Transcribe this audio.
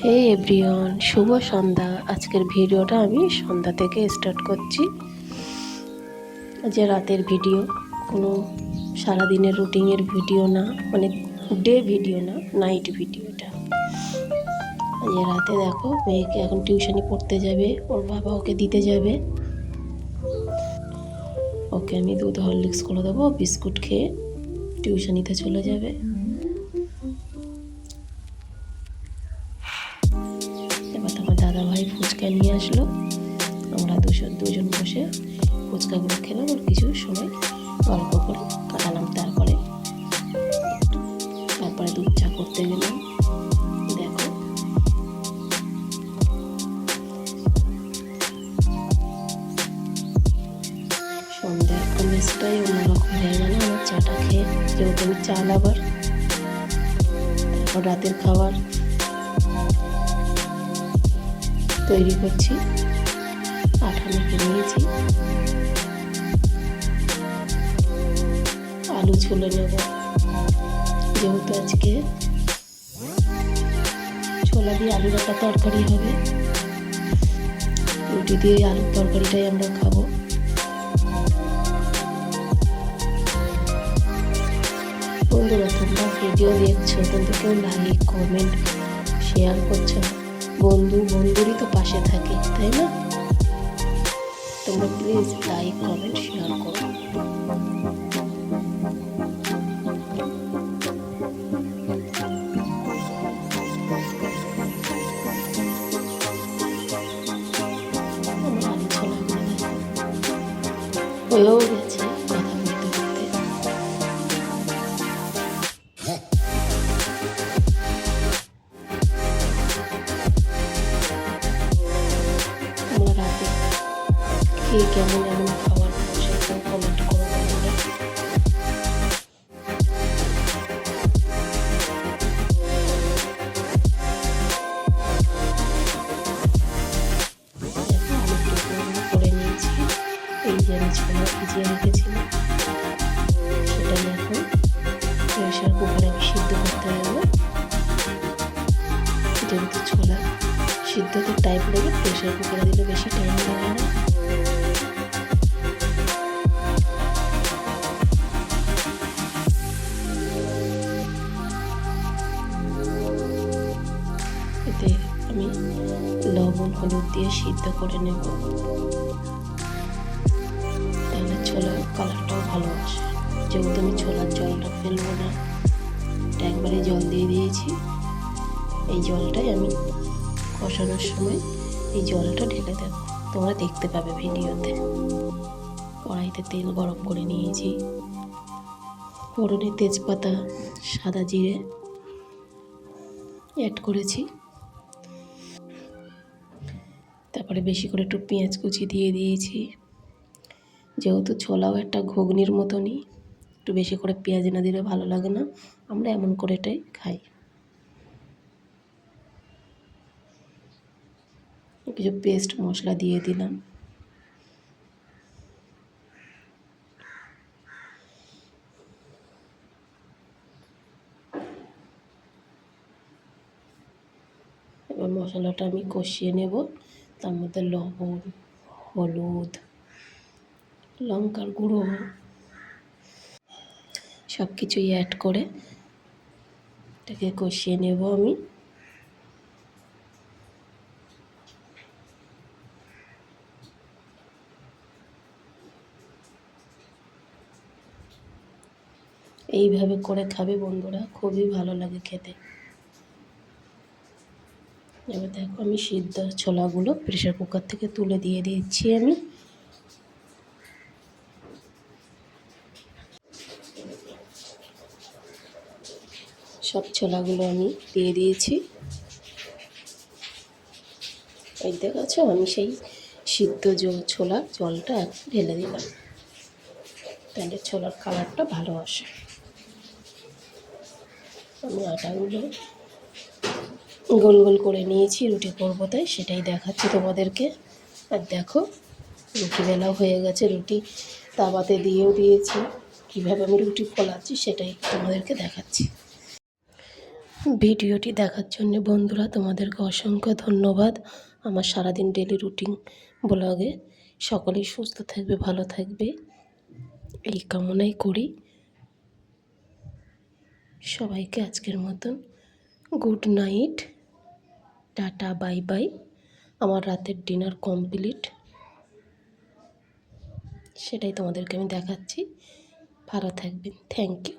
হে everyone, শুভ সন্ধ্যা। আজকের ভিডিওটা আমি সন্ধ্যা থেকে স্টার্ট করছি। যে রাতের ভিডিও, কোনো সারাদিনের রুটিনের ভিডিও না, মানে ডে ভিডিও না, নাইট ভিডিওটা। যে রাতে দেখো, মেয়েকে এখন টিউশনি পড়তে যাবে, ওর বাবা ওকে দিতে যাবে। ওকে আমি দুধ হরলিক্স করে দেবো, বিস্কুট খেয়ে টিউশনিতে চলে যাবে। এবার তোমার দাদাভাই ফুচকা নিয়ে আসলো, আমরা দুজন বসে ফুচকাগুলো খেলাম, আর কিছু সময় গল্প করে কাটালাম। তারপরে দুধ চা করতে গেলাম। দেখো সন্ধ্যার আমেজটাই অন্যরকম হয়ে গেল আমার চাটা খেয়ে, যেহেতু আমি চা লাভার। তারপর রাতের খাবার তৈরি করছি। আটা মেখে নিয়েছি, আলু ছুলে নেব, যেহেতু আজকে ছোলা দিয়ে আলুর একটা তরকারি হবে। রুটি দিয়ে আলুর তরকারিটাই আমরা খাবো। বন্ধুরা, তোমরা ভিডিও দেখছো কিন্তু কেউ লাইক কমেন্ট শেয়ার করছো না। বন্ধুরই তো পাশে থাকে, তাই না? তোমরা প্লিজ লাইক কমেন্ট শেয়ার করো। হয়েও গেছে কথা বলতে বলতে। তোমরা রাতে খেয়ে কেমন এমন খাবার সেটা কমেন্ট করো বন্ধুরা। করে নিয়েছি। এই যে আমি ছোলা ভিজিয়ে রেখেছিলাম, সেটা এখন প্রেশার কুকারে আমি সিদ্ধ করতে যাবো। যেহেতু ছোলা সিদ্ধতে টাইম লাগে, প্রেশার কুকারে দিলে বেশি টাইম লাগে না। এতে আমি লবণ হলুদ দিয়ে সিদ্ধ করে নেব, তাহলে ছোলার কালারটাও ভালো আসে। যেহেতু আমি ছোলার জলটা ফেলবো না, একবারে জল দিয়ে দিয়েছি। এই জলটাই আমি কষানোর সময় এই জলটা ঢেলে দেব, তোমরা দেখতে পাবে ভিডিওতে। কড়াইতে তেল গরম করে নিয়েছি, ফোড়নে তেজপাতা সাদা জিরে অ্যাড করেছি। তারপরে বেশি করে একটু পেঁয়াজ কুচি দিয়ে দিয়েছি। যেহেতু ছোলাও একটা ঘুগনির মতনই, একটু বেশি করে পেঁয়াজ না দিলে ভালো লাগে না, আমরা এমন করে এটাই খাই। কিছু পেস্ট মশলা দিয়ে দিলাম। এবার মশলাটা আমি কষিয়ে নেব। তার মধ্যে লবণ, হলুদ, লঙ্কার গুঁড়ো সব কিছুই অ্যাড করে এটাকে কষিয়ে নেব আমি। এইভাবে করে খাবে বন্ধুরা, খুবই ভালো লাগে খেতে। এবার দেখো আমি সিদ্ধ ছোলাগুলো প্রেশার কুকার থেকে তুলে দিয়ে দিচ্ছি। আমি সব ছোলাগুলো আমি দিয়ে দিয়েছি। এই দেখেছো, আমি সেই সিদ্ধ ছোলার জলটা ঢেলে দিলাম, তাহলে ছোলার কালারটা ভালো আসে। আমি আটাগুলো গোল গোল করে নিয়েছি, রুটি করবো তাই সেটাই দেখাচ্ছি তোমাদেরকে। আর দেখো রুটি বেলাও হয়ে গেছে, রুটি তাওয়াতে দিয়েও দিয়েছি। কীভাবে আমি রুটি ফোলাচ্ছি সেটাই তোমাদেরকে দেখাচ্ছি। ভিডিওটি দেখার জন্য বন্ধুরা তোমাদেরকে অসংখ্য ধন্যবাদ। আমার সারাদিন ডেলি রুটিন ব্লগে সকলেই সুস্থ থাকবে, ভালো থাকবে এই কামনাই করি। সবাইকে আজকের মতন good night, tata, bye bye. আমার রাতের ডিনার কমপ্লিট, সেটাই তোমাদেরকে আমি দেখাচ্ছি। ভালো থাকবেন, থ্যাংক ইউ।